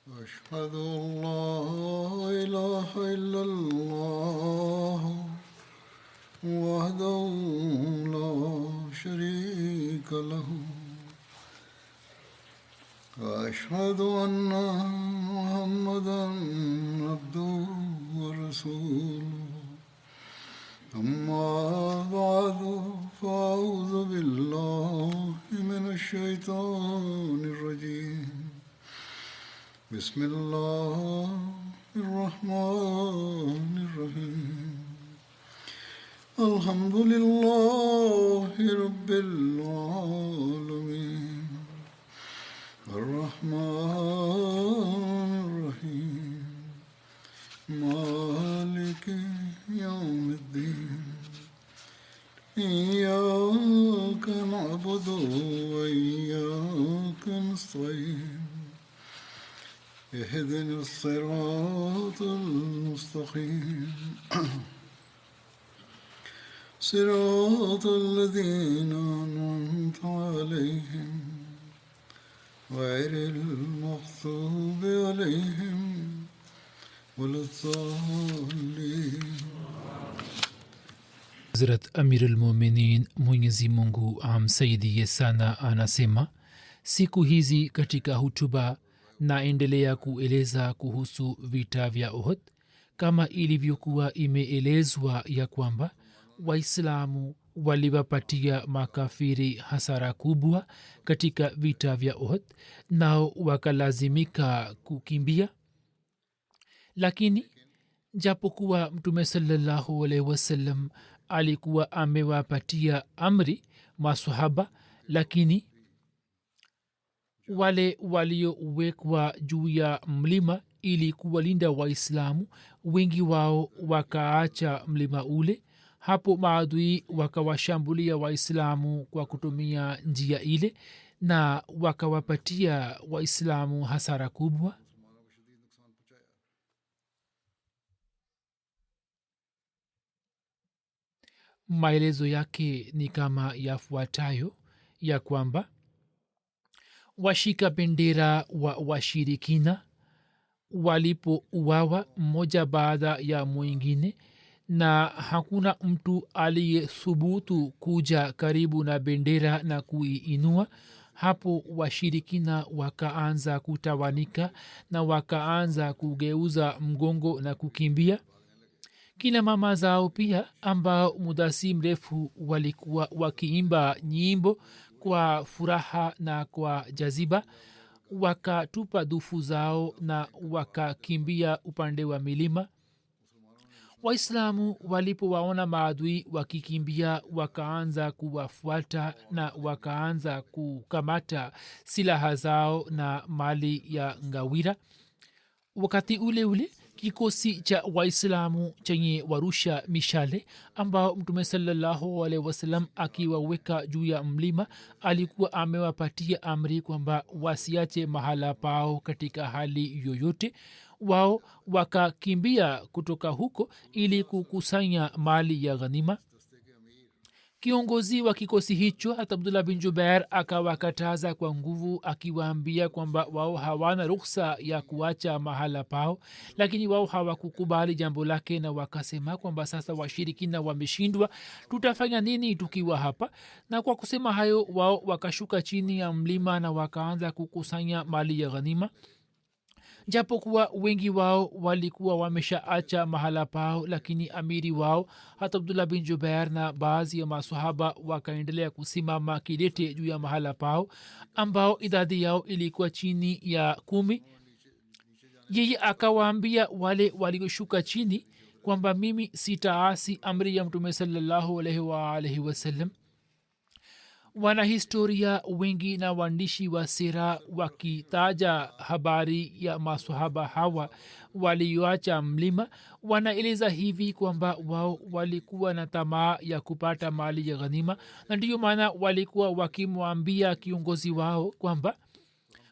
أشهد أن لا إله إلا الله وحده لا شريك له وأشهد أن محمدا عبده ورسوله أما بعد فأعوذ بالله من الشيطان الرجيم بسم الله الرحمن الرحيم الحمد لله رب العالمين الرحمن الرحيم مالك يوم الدين إياك نعبد وإياك نستعين اهدنا الصراط المستقيم صراط الذين أنعمت عليهم غير المغضوب عليهم ولا الضالين. Hazrat Amir al-Mu'minin Mwenyezi Mungu amsaidie sana anasema, siku hizi katika hutuba naendelea kueleza kuhusu vita vya Uhud kama ilivyokuwa imeelezwa ya kwamba Waislamu waliwapatia makafiri hasara kubwa katika vita vya Uhud, nao wakalazimika kukimbia. Lakini japokuwa Mtume sallallahu alaihi wasallam alikuwa amewapatia amri masahaba, lakini wale waliowekwa juu ya mlima ili kuwalinda Waislamu, wengi wao wakaacha mlima ule. Hapo maadui wakawashambulia Waislamu kwa kutumia njia ile na wakawapatia Waislamu hasara kubwa. Maelezo yake ni kama yafuatayo, ya kwamba washika bendera wa washirikina walipouawa mmoja baada ya mwingine, na hakuna mtu aliyethubutu kuja karibu na bendera na kuiinua, hapo washirikina wakaanza kutawanika na wakaanza kugeuza mgongo na kukimbia. Kina mama zao pia, ambao muda si mrefu walikuwa wakiimba nyimbo kwa furaha na kwa jaziba, wakatupa dufu zao na wakakimbia upande wa milima. Waislamu walipowaona maadui wakikimbia, wakaanza kuwafuata na wakaanza kukamata silaha zao na mali ya ngawira. Wakati ule ule kikosi cha Waislamu chenye warusha mishale ambao Mtume sallallahu alaihi wasallam akiwaweka juu ya mlima alikuwa amewapatia amri kwamba wasiache mahala pao katika hali yoyote. Wao wakakimbia kutoka huko ili kukusanya mali ya ghanima. Kiongozi wa kikosi hicho hata Abdullah bin Jubair akawakataza kwa nguvu, akiwaambia kwamba wao hawana ruhusa ya kuacha mahala pao, lakini wao hawakukubali jambo lake na wakasema kwamba sasa washirikina wameshindwa, tutafanya nini tukiwa hapa? Na kwa kusema hayo wao wakashuka chini ya mlima na wakaanza kukusanya mali ya ghanima. Japokuwa wengi wao walikuwa wameshaacha mahala pao, lakini amiri wao hata Abdullah bin Jubair na baadhi ya masahaba wakaendelea kusimama kidete juu ya mahala pao, ambao idadi yao ilikuwa chini ya 10. Yeye akawaambia wale walioshuka chini kwamba mimi sitaasi amri ya Mtume sallallahu alaihi wasallam. Wanahistoria wengi na waandishi wa sira wakitaja habari ya masahaba hawa walioacha mlima, wanaeleza hivi kwamba wao walikuwa na tamaa ya kupata mali ya ghanima, na ndiyo maana walikuwa wakimwambia kiongozi wao kwamba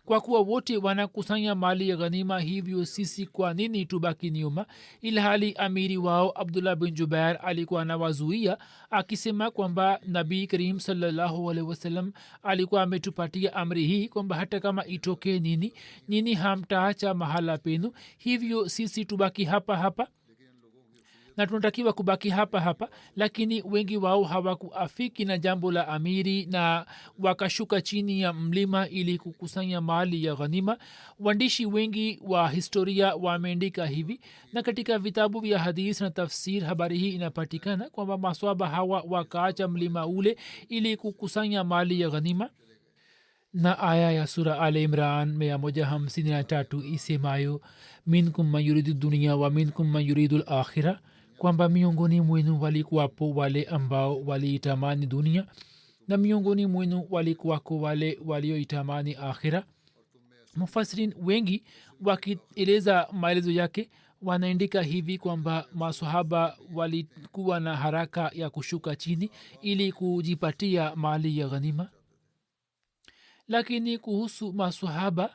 kwa kuwa wote wanakusanya mali ya ghanima, hivyo sisi kwa nini tubaki nyuma? Ilhali amiri wao abdullah bin jubair alikuwa anawazuia akisema kwamba nabii karim sallallahu alaihi wasallam alikuwa ametupatia amri hii kwamba hata kama itokee nini, nyini hamtaacha mahala penu, hivyo sisi tubaki hapa hapa na tunatakiwa kubaki hapa hapa. Lakini wengi wao hawakuafiki na jambo la amiri na wakashuka chini ya mlima ili kukusanya mali ya ghanima. Waandishi wengi wa historia wameandika hivi, na katika vitabu vya hadith na tafsir habari hii inapatikana kwamba maswaba hawa wakaacha mlima ule ili kukusanya mali ya ghanima. Na aya ya sura al imran 153 isemayo minkum man yuridu dunia wa minkum man yuridu lakhira, kwamba miongoni mwenu walikuwapo wale ambao waliitamani dunia na miongoni mwenu walikuwako wale walioitamani akhira. Mufasirin wengi wakieleza maelezo yake wanaandika hivi kwamba masahaba walikuwa na haraka ya kushuka chini ili kujipatia mali ya ghanima. Lakini kuhusu masahaba,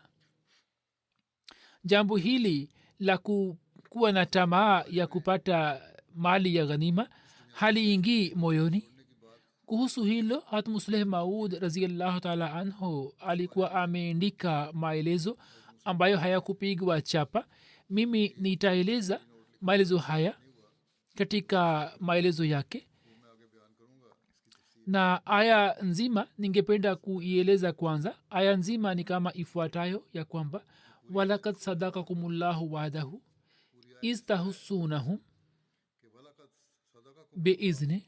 jambo hili la kuwa na tamaa ya kupata mali ya ghanima haliingii moyoni. Kuhusu hilo hat musleh maud raziallahu taala anhu alikuwa ameandika maelezo ambayo hayakupigwa chapa. Mimi nitaeleza maelezo haya katika maelezo yake, na aya nzima ningependa kuieleza kwanza. Aya nzima ni kama ifuatayo ya kwamba walakad sadakakumullahu wa'dahu iz tahussunahum biizni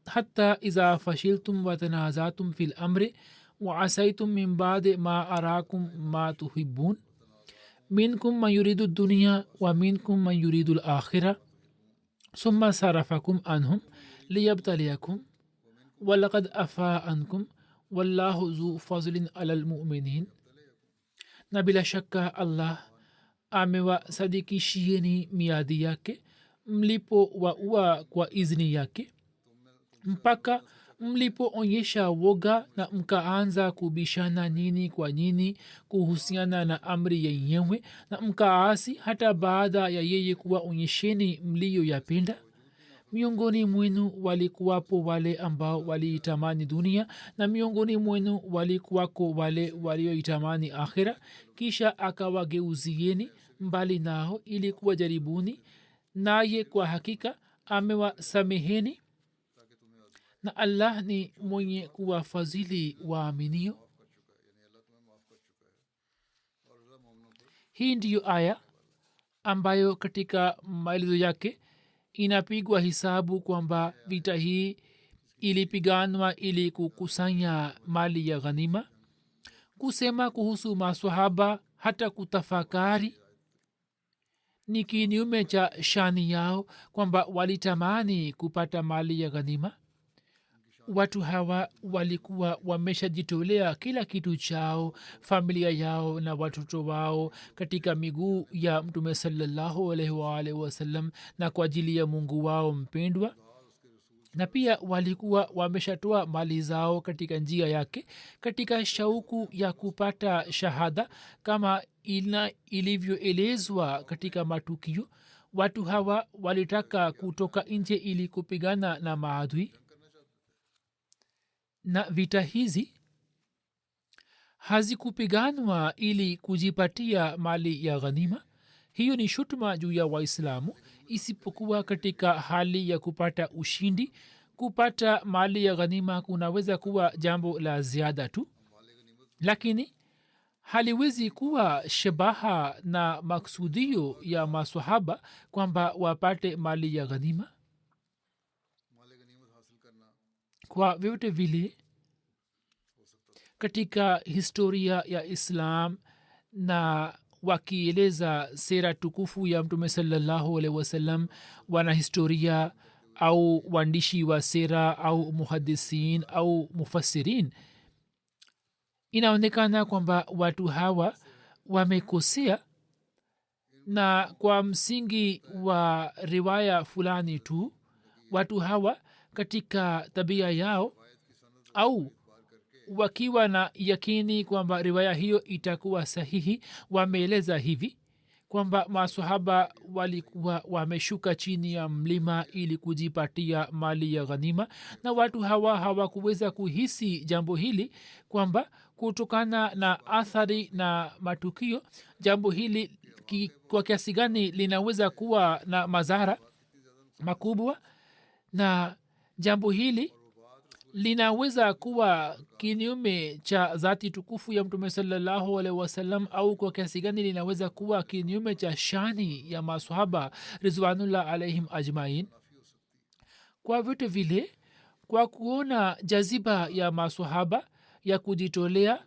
hatta iza fashiltum wa tanazatum fil amri wa asaitum min ba'di ma arakum ma tuhibbun minkum man yuridu dunya wa minkum man yuridu al-akhirah summa sarafakum anhum liyabtaliyakum walaqad afa ankum wallahu zu fadlin ala almu'minin. Na bila shaka Allah amewasadikishieni miadi yake mlipo waua kwa izni yake, mpaka mlipoonyesha woga na mkaanza kubishana nyini kwa nyini kuhusiana na amri yenyewe, na mkaasi hata baada ya yeye kuwaonyesheni mliyoyapenda. Miongoni mwenu walikuwapo wale ambao waliitamani dunia na miongoni mwenu walikuwako wale walioitamani akhira, kisha akawageuzieni mbali nao ili kuwajaribuni, naye kwa hakika amewasameheni, na Allah ni mwenye kuwafadhili waaminio. Hii ndiyo aya ambayo katika maelezo yake inapigwa hisabu kwamba vita hii ilipiganwa ili kukusanya mali ya ghanima. Kusema kuhusu maswahaba hata kutafakari ni kinyume cha shani yao, kwamba walitamani kupata mali ya ghanima. Watu hawa walikuwa wameshajitolea kila kitu chao, familia yao na watoto wao katika miguu ya mtume sallallahu alaihi wa alihi wasallam na kwa ajili ya Mungu wao mpendwa, na pia walikuwa wameshatoa mali zao katika njia yake katika shauku ya kupata shahada. Kama ilivyoelezwa katika matukio, watu hawa walitaka kutoka nje ili kupigana na maadui, na vita hizi hazikupiganwa ili kujipatia mali ya ghanima. Hiyo ni shutuma juu ya Waislamu, isipokuwa katika hali ya kupata ushindi. Kupata mali ya ghanima kunaweza kuwa jambo la ziada tu, lakini haliwezi kuwa shabaha na maksudio ya maswahaba kwamba wapate mali ya ghanima. Kwa vyote vile katika historia ya Islam na wakieleza sera tukufu ya mtume sallallahu alaihi wasallam, wanahistoria au waandishi wa sera au muhaddisin au mufassirin, inaonekana kwamba watu hawa wamekosea, na kwa msingi wa riwaya fulani tu watu hawa katika tabia yao au wakiwa na yakini kwamba riwaya hiyo itakuwa sahihi wameeleza hivi kwamba masahaba walikuwa wameshuka chini ya mlima ili kujipatia mali ya ghanima na watu hawa hawakuweza kuhisi jambo hili kwamba kutokana na athari na matukio jambo hili kwa kiasi gani linaweza kuwa na madhara makubwa na jambo hili linaweza kuwa kinyume cha dhati tukufu ya mtume salallahu alaihi wasallam au kwa kiasi gani linaweza kuwa kinyume cha shani ya masahaba rizwanullah alaihim ajmain kwa vyote vile kwa kuona jaziba ya masahaba ya kujitolea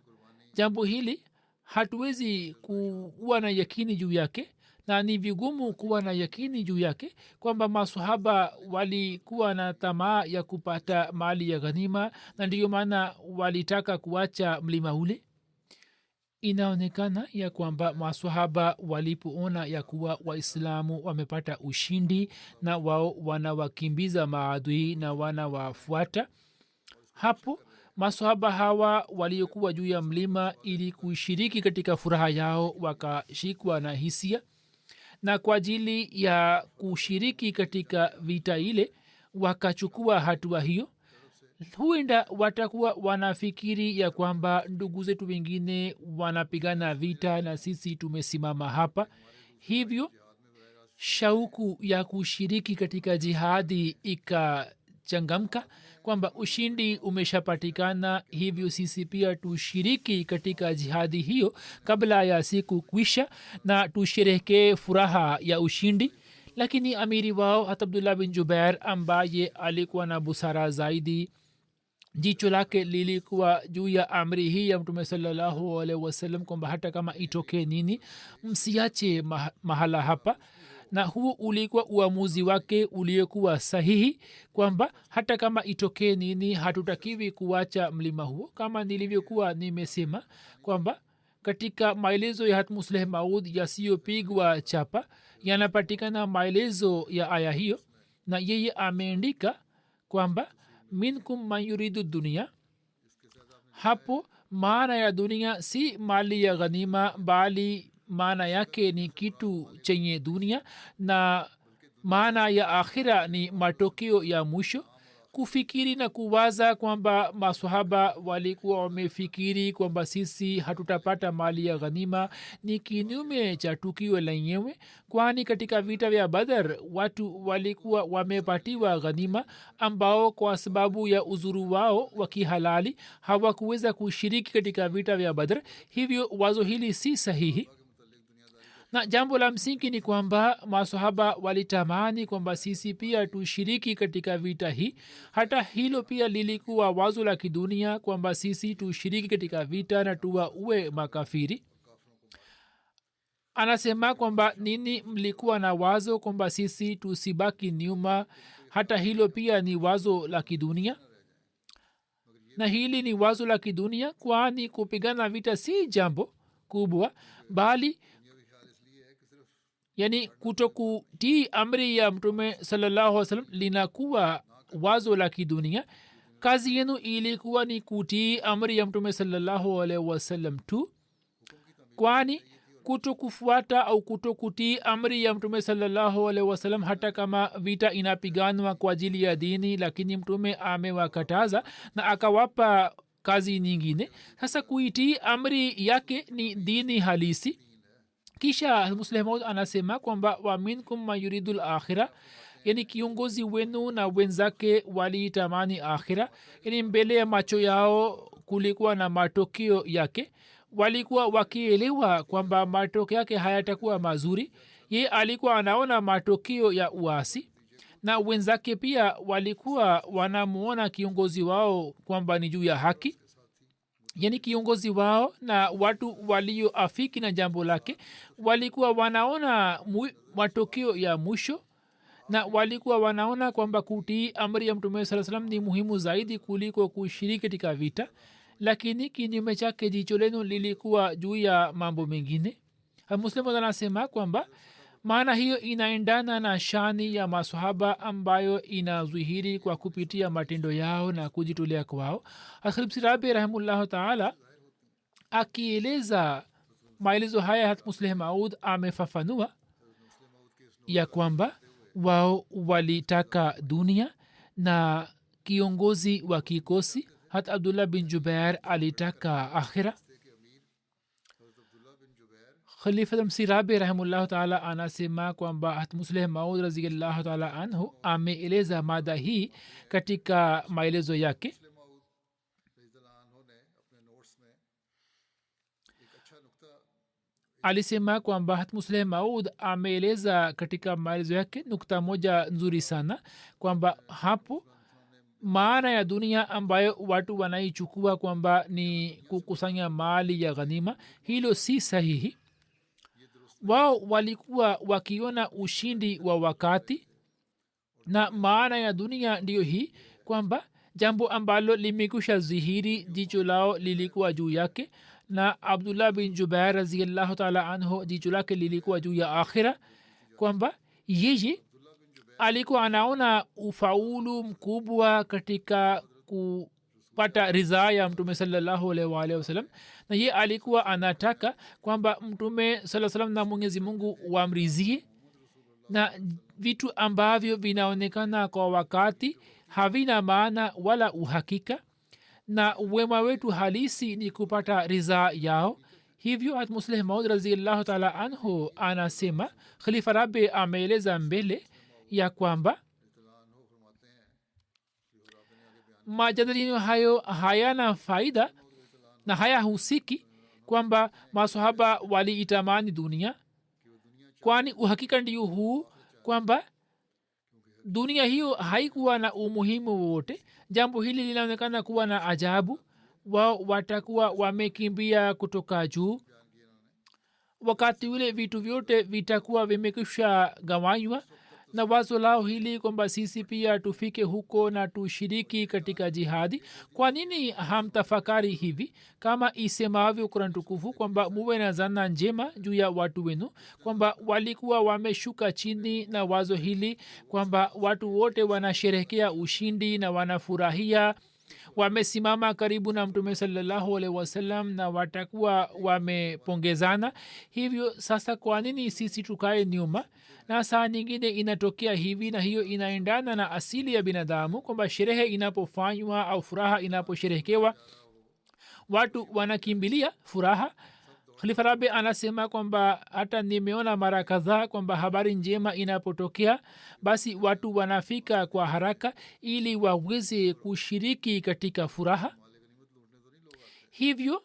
jambo hili hatuwezi kuwa na yakini juu yake na ni vigumu kuwa na yakini juu yake kwamba masahaba walikuwa na tamaa ya kupata mali ya ghanima na ndiyo maana walitaka kuacha mlima ule inaonekana ya kwamba masahaba walipoona ya kuwa waislamu wamepata ushindi na wao wanawakimbiza maadui na wanawafuata hapo masahaba hawa waliokuwa juu ya mlima ili kushiriki katika furaha yao wakashikwa na hisia na kwa ajili ya kushiriki katika vita ile wakachukua hatua hiyo huenda watakuwa wanafikiri ya kwamba ndugu zetu wengine wanapigana vita na sisi tumesimama hapa hivyo shauku ya kushiriki katika jihadi ikachangamka kwamba ushindi umeshapatikana hivyo sisi pia tushiriki katika jihadi hiyo kabla ya siku kwisha na tusherehekee furaha ya ushindi lakini amiri wao hat abdullah bin jubair ambaye alikuwa na busara zaidi jicho lake lilikuwa juu ya amri hii ya mtume salallahu alaihi wasallam kwamba hata kama itokee nini msiache mahala hapa na huo ulikuwa uamuzi wake uliokuwa sahihi kwamba hata kama itokee nini hatutakiwi kuacha mlima huo kama nilivyokuwa nimesema kwamba katika maelezo ya hatmusleh maud yasiyopigwa chapa yanapatikana maelezo ya aya hiyo na yeye ameandika kwamba minkum man yuridu dunia hapo maana ya dunia si mali ya ghanima bali maana yake ni kitu chenye dunia na maana ya akhira ni matokeo ya mwisho kufikiri na kuwaza kwamba masahaba walikuwa wamefikiri kwamba sisi hatutapata mali ya ghanima ni kinyume cha tukio lenyewe kwani katika vita vya badar watu walikuwa wamepatiwa ghanima ambao kwa sababu ya uzuru wao wa kihalali hawakuweza kushiriki katika vita vya badar hivyo wazo hili si sahihi na jambo la msingi ni kwamba masahaba walitamani kwamba sisi pia tushiriki katika vita hii hata hilo pia lilikuwa wazo la kidunia kwamba sisi tushiriki katika vita na tuwaue makafiri anasema kwamba nini mlikuwa na wazo kwamba sisi tusibaki nyuma hata hilo pia ni wazo la kidunia na hili ni wazo la kidunia kwani kupigana vita si jambo kubwa bali yani kutokutii amri ya mtume salallahu alaihi wasallam linakuwa wazo la kidunia kazi yenu ilikuwa ni kutii amri ya mtume salallahu alaihi wasallam tu kwani kutokufuata au kutokutii amri ya mtume salallahu alaihi wasallam hata kama vita inapiganwa kwa ajili ya dini lakini mtume amewakataza na akawapa kazi nyingine sasa kuitii amri yake ni dini halisi kisha muslimud anasema kwamba wa minkum man yuridu lakhira yani kiongozi wenu na wenzake walitamani akhira yani mbele ya macho yao kulikuwa na matokeo yake walikuwa wakielewa kwamba matokeo yake hayatakuwa mazuri ye alikuwa anaona matokeo ya uasi na wenzake pia walikuwa wanamuona kiongozi wao kwamba ni juu ya haki yani kiongozi wao na watu walioafiki na jambo lake walikuwa wanaona matokeo ya mwisho na walikuwa wanaona kwamba kutii amri ya mtume saa salam ni muhimu zaidi kuliko kushiriki katika vita lakini kinyume chake jicho lenu lilikuwa juu ya mambo mengine muslimu anasema kwamba maana hiyo inaendana na shani ya masahaba ambayo inadhihiri kwa kupitia matendo yao na kujitolea kwao. Khalifsi rabi rahimahullahu taala akieleza maelezo haya hat musleh maud amefafanua ya kwamba wao walitaka dunia na kiongozi wa kikosi hat abdullah bin jubair alitaka akhira. khalifa msirabi rahimahullahu taala anasema kwamba hat musleh maud raziallahu taala anhu ameeleza mada hii katika maelezo yake. alisema kwamba hat musleh maud ameeleza katika maelezo yake nukta moja nzuri sana kwamba hapo maana ya dunia ambayo watu wanaichukua kwamba ni kukusanya mali ya ghanima, hilo si sahihi. wao walikuwa wakiona ushindi wa wakati, na maana ya dunia ndiyo hii kwamba jambo ambalo limekusha zihiri jicho lao lilikuwa juu yake, na abdullah bin jubair raziallahu taala anhu jicho lake lilikuwa juu ya akhira, kwamba yeye alikuwa anaona ufaulu mkubwa katika kupata ridhaa ya mtume salallahu alaihi waalihi wasallam, na ye alikuwa anataka kwamba mtume saa salam na mwenyezi mungu wamrizie, na vitu ambavyo vinaonekana kwa wakati havina maana wala uhakika, na wema wetu halisi ni kupata ridhaa yao. hivyo hat musleh maud raziallahu taala anhu anasema, khalifa rabi ameeleza mbele ya kwamba majadiliano hayo hayana faida na hayahusiki kwamba masahaba waliitamani dunia, kwani uhakika ndio huu kwamba dunia hiyo haikuwa na umuhimu wowote. jambo hili linaonekana kuwa na ajabu. wao watakuwa wamekimbia kutoka juu, wakati ule vitu vyote vitakuwa vimekwisha gawanywa, na wazo lao hili kwamba sisi pia tufike huko na tushiriki katika jihadi. kwa nini hamtafakari hivi kama isemavyo Qur'an tukufu kwamba muwe na zana njema juu ya watu wenu, kwamba walikuwa wameshuka chini na wazo hili kwamba watu wote wanasherehekea ushindi na wanafurahia, wamesimama karibu na mtume salallahu alaihi wasallam na watakuwa wamepongezana. hivyo sasa kwa nini sisi tukae nyuma? na saa nyingine inatokea hivi, na hiyo inaendana na asili ya binadamu kwamba sherehe inapofanywa au furaha inaposherehekewa watu wanakimbilia furaha. khalifa rabi anasema kwamba hata nimeona mara kadhaa kwamba habari njema inapotokea basi watu wanafika kwa haraka ili waweze kushiriki katika furaha. hivyo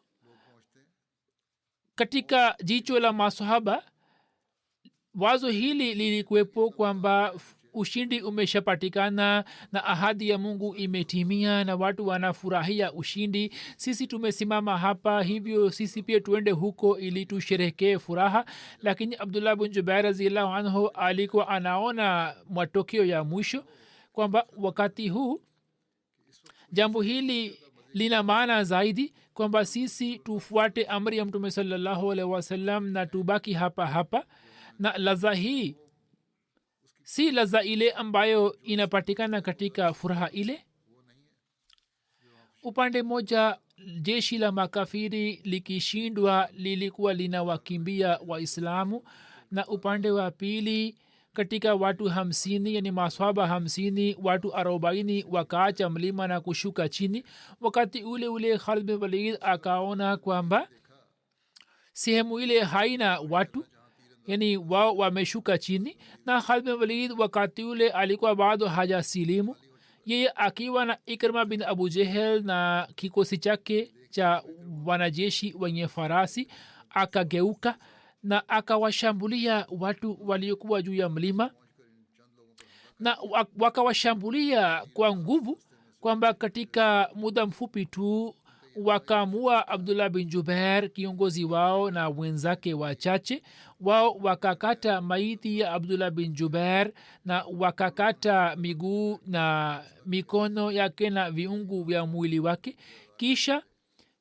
katika jicho la masahaba wazo hili lilikuwepo kwamba ushindi umeshapatikana na ahadi ya mungu imetimia na watu wanafurahia ushindi. sisi tumesimama hapa, hivyo sisi pia tuende huko ili tusherekee furaha. lakini abdullah bin jubair raziallahu anhu alikuwa anaona matokeo ya mwisho kwamba wakati huu jambo hili lina maana zaidi, kwamba sisi tufuate amri ya mtume salallahu alaihi wasallam na tubaki hapa hapa, na laza hii si laza ile ambayo inapatikana katika furaha ile. upande moja jeshi la makafiri likishindwa lilikuwa linawakimbia waislamu, na upande wa pili katika watu 50 yani maswaba 50 watu 40 wakaacha mlima na kushuka chini. wakati ule ule Khalid bin Walid akaona kwamba sehemu ile haina watu, yani wao wameshuka chini, na Khalid bin Walid wakati ule alikuwa bado hajasilimu. yeye akiwa na Ikrima bin Abu Jehel na kikosi chake cha wanajeshi wenye farasi akageuka na akawashambulia watu waliokuwa juu ya mlima, na wakawashambulia kwa nguvu kwamba katika muda mfupi tu wakamua abdullah bin jubair kiongozi wao na wenzake wachache. wao wakakata maiti ya abdullah bin jubair na wakakata miguu na mikono yake na viungu vya mwili wake, kisha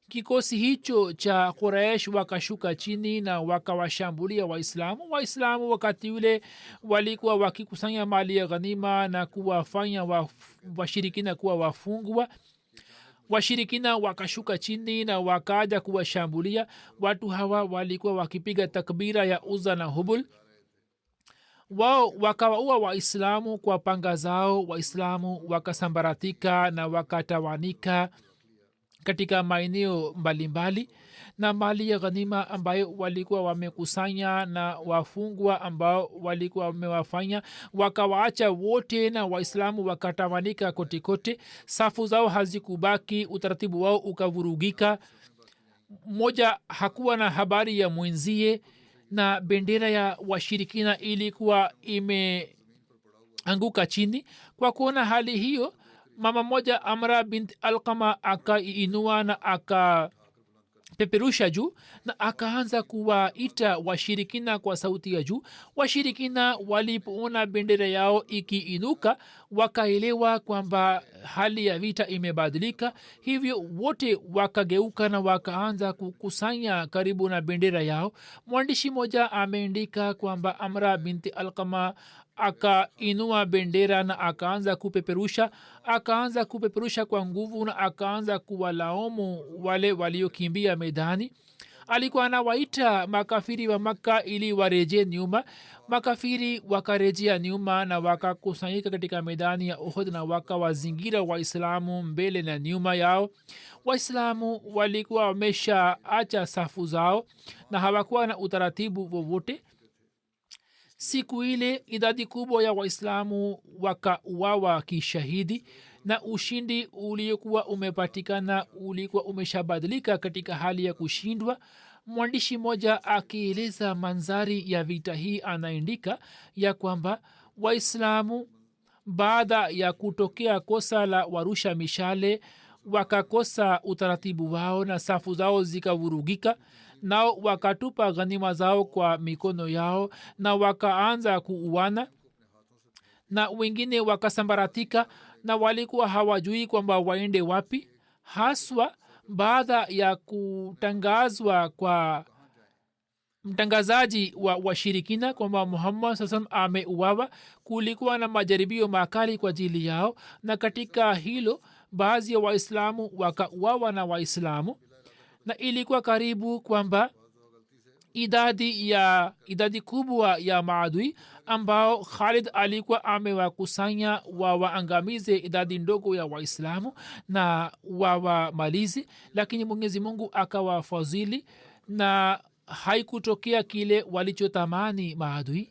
kikosi hicho cha quraish wakashuka chini na wakawashambulia waislamu wakati ule walikuwa wakikusanya mali ya ghanima na kuwafanya washirikina kuwa wafungwa. Washirikina wakashuka chini na wakaja kuwashambulia. Watu hawa walikuwa wakipiga takbira ya Uzza na Hubul. Wao wakawaua waislamu kwa panga zao. Waislamu wakasambaratika na wakatawanika katika maeneo mbalimbali, na mali ya ghanima ambayo walikuwa wamekusanya na wafungwa ambao walikuwa wamewafanya wakawaacha wote, na waislamu wakatawanika kote kote. Safu zao hazikubaki, utaratibu wao ukavurugika. Mmoja hakuwa na habari ya mwenzie, na bendera ya washirikina ilikuwa imeanguka chini. Kwa kuona hali hiyo, mama moja Amra bint Alqama akaiinua na akapeperusha juu na akaanza kuwaita washirikina kwa sauti ya juu. Washirikina walipoona bendera yao ikiinuka wakaelewa kwamba hali ya vita imebadilika, hivyo wote wakageuka na wakaanza kukusanya karibu na bendera yao. Mwandishi moja ameandika kwamba Amra binti Alqama akainua bendera na akaanza kupeperusha kwa nguvu na akaanza kuwalaumu wale waliokimbia medani. Alikuwa anawaita makafiri wa Makka ili wareje nyuma. Makafiri wakarejea nyuma na wakakusanyika katika medani ya Uhud na wakawazingira waislamu mbele na nyuma yao. Waislamu walikuwa wameshaacha safu zao na hawakuwa na utaratibu wowote. Siku ile idadi kubwa ya waislamu wakauawa kishahidi, na ushindi uliokuwa umepatikana ulikuwa umeshabadilika katika hali ya kushindwa. Mwandishi mmoja akieleza manzari ya vita hii anaandika ya kwamba waislamu baada ya kutokea kosa la warusha mishale wakakosa utaratibu wao na safu zao zikavurugika, nao wakatupa ghanima zao kwa mikono yao na wakaanza kuuana, na wengine wakasambaratika na walikuwa hawajui kwamba waende wapi. Haswa baada ya kutangazwa kwa mtangazaji wa washirikina kwamba Muhammad sasam ameuawa, kulikuwa na majaribio makali kwa ajili yao, na katika hilo baadhi ya waislamu wakauawa na waislamu, na ilikuwa karibu kwamba idadi kubwa ya maadui ambao Khalid alikuwa amewakusanya waangamize idadi ndogo ya waislamu na wawamalizi, lakini Mwenyezi Mungu akawafadhili na haikutokea kile walichotamani maadui.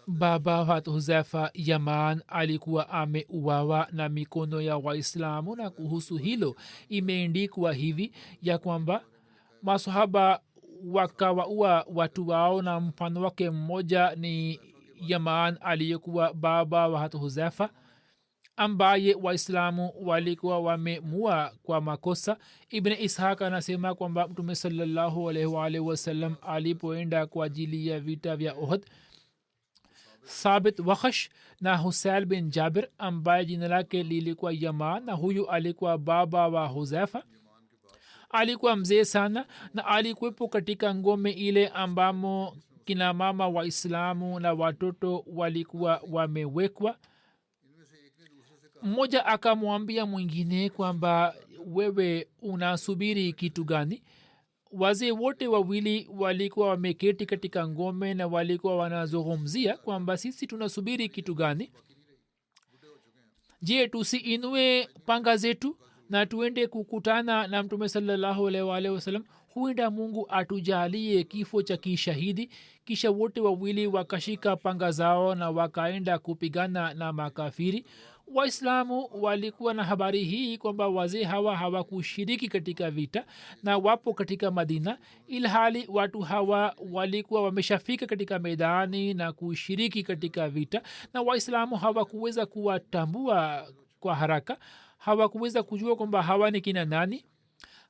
Baba wa Huzaifa Yaman alikuwa ameuawa na mikono ya waislamu, na kuhusu hilo imeandikwa hivi ya kwamba masahaba wakawaua watu wao, na mfano wake mmoja ni Yaman aliyekuwa baba wa Huzaifa ambaye waislamu walikuwa wamemua kwa makosa. Ibn Ishaq anasema kwamba Mtume sallallahu alaihi wasallam alipoenda kwa ajili ya vita vya Uhud, Sabit Wakhash na Husail bin Jabir ambaye jina lake lilikuwa Yaman, na huyu alikuwa baba wa Huzaifa, alikuwa mzee sana na alikuwepo katika ngome ile ambamo kina mama waislamu na watoto walikuwa wamewekwa. Mmoja akamwambia mwingine kwamba wewe unasubiri kitu gani? Wazee wote wawili walikuwa wameketi katika ngome na walikuwa wanazungumzia kwamba sisi tunasubiri kitu gani? Je, tusiinue panga zetu na tuende kukutana na Mtume sallallahu alaihi wasallam? Huenda Mungu atujalie kifo cha kishahidi. Kisha wote wawili wakashika panga zao na wakaenda kupigana na makafiri. Waislamu walikuwa na habari hii kwamba wazee hawa hawakushiriki katika vita na wapo katika Madina, ilhali watu hawa walikuwa wameshafika katika medani na kushiriki katika vita, na waislamu hawakuweza kuwatambua kwa haraka, hawakuweza kujua kwamba hawa ni kina nani.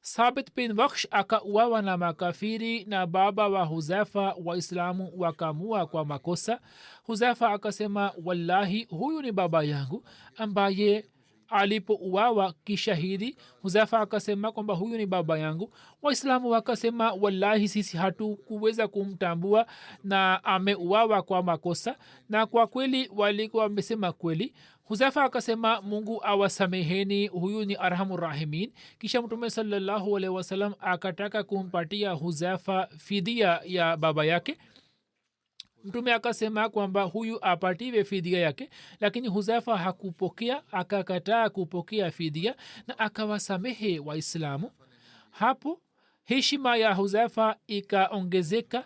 Sabit bin Waksh akauawa na makafiri, na baba wa Huzaifa waislamu wakamua kwa makosa. Huzaifa akasema, wallahi huyu ni baba yangu ambaye alipouawa kishahidi huzafa akasema kwamba huyu ni baba yangu. Waislamu wakasema wallahi sisi hatukuweza kumtambua na ameuawa kwa makosa, na kwa kweli walikuwa wamesema kweli. huzafa akasema mungu awasameheni, huyu ni arhamurahimin. kisha mtume sallallahu alaihi wasallam akataka kumpatia huzafa fidia ya baba yake. mtume akasema kwamba huyu apatiwe fidia yake, lakini huzafa hakupokea, akakataa kupokea fidia na akawasamehe waislamu. hapo heshima ya huzafa ikaongezeka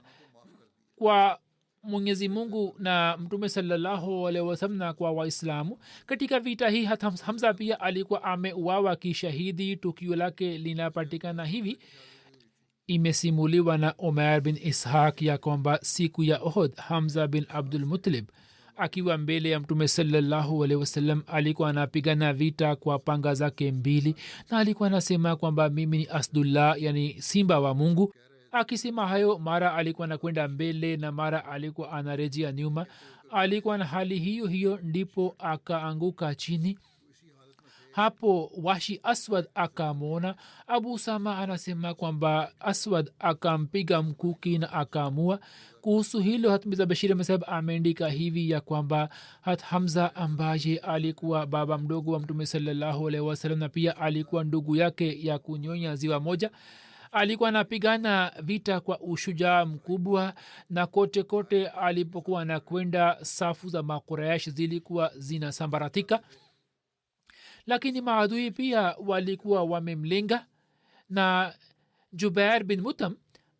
kwa mwenyezi mungu na mtume sallallahu alaihi wasallam na kwa waislamu. katika vita hii hata hamza pia alikuwa ameuawa kishahidi. tukio lake linapatikana hivi, imesimuliwa na umair bin ishaq ya kwamba siku ya uhud hamza bin abdul mutalib akiwa mbele ya mtume sallallahu alaihi wasallam alikuwa anapigana vita kwa panga zake mbili, na alikuwa anasema kwamba mimi ni asdullah, yani simba wa mungu. akisema hayo mara alikuwa anakwenda mbele na mara alikuwa anarejea nyuma. alikuwa na hali hiyo hiyo ndipo akaanguka chini. hapo washi aswad akamwona. abu sama anasema kwamba aswad akampiga mkuki na akamua. kuhusu hilo hatmiza bashir mesab ameandika hivi ya kwamba hat hamza ambaye alikuwa baba mdogo wa mtume sallallahu alaihi wasallam na pia alikuwa ndugu yake ya kunyonya ziwa moja, alikuwa anapigana vita kwa ushujaa mkubwa, na kote kote alipokuwa anakwenda safu za makuraish zilikuwa zinasambaratika. lakini maadui pia walikuwa wamemlenga, na jubair bin mutam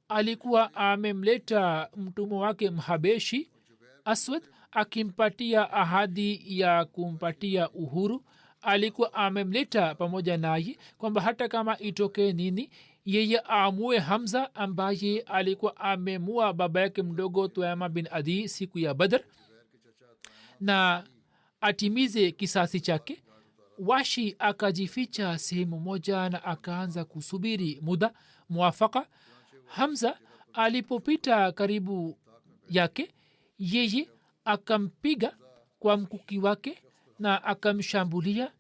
alikuwa amemleta mtumwa wake mhabeshi aswad akimpatia ahadi ya kumpatia uhuru. alikuwa amemleta pamoja naye kwamba hata kama itokee nini yeye aamue hamza ambaye alikuwa amemua baba yake mdogo tuama bin adi siku ya badr, na atimize kisasi chake. washi akajificha sehemu moja na akaanza kusubiri muda mwafaka. hamza alipopita karibu yake yeye akampiga kwa mkuki wake na akamshambulia,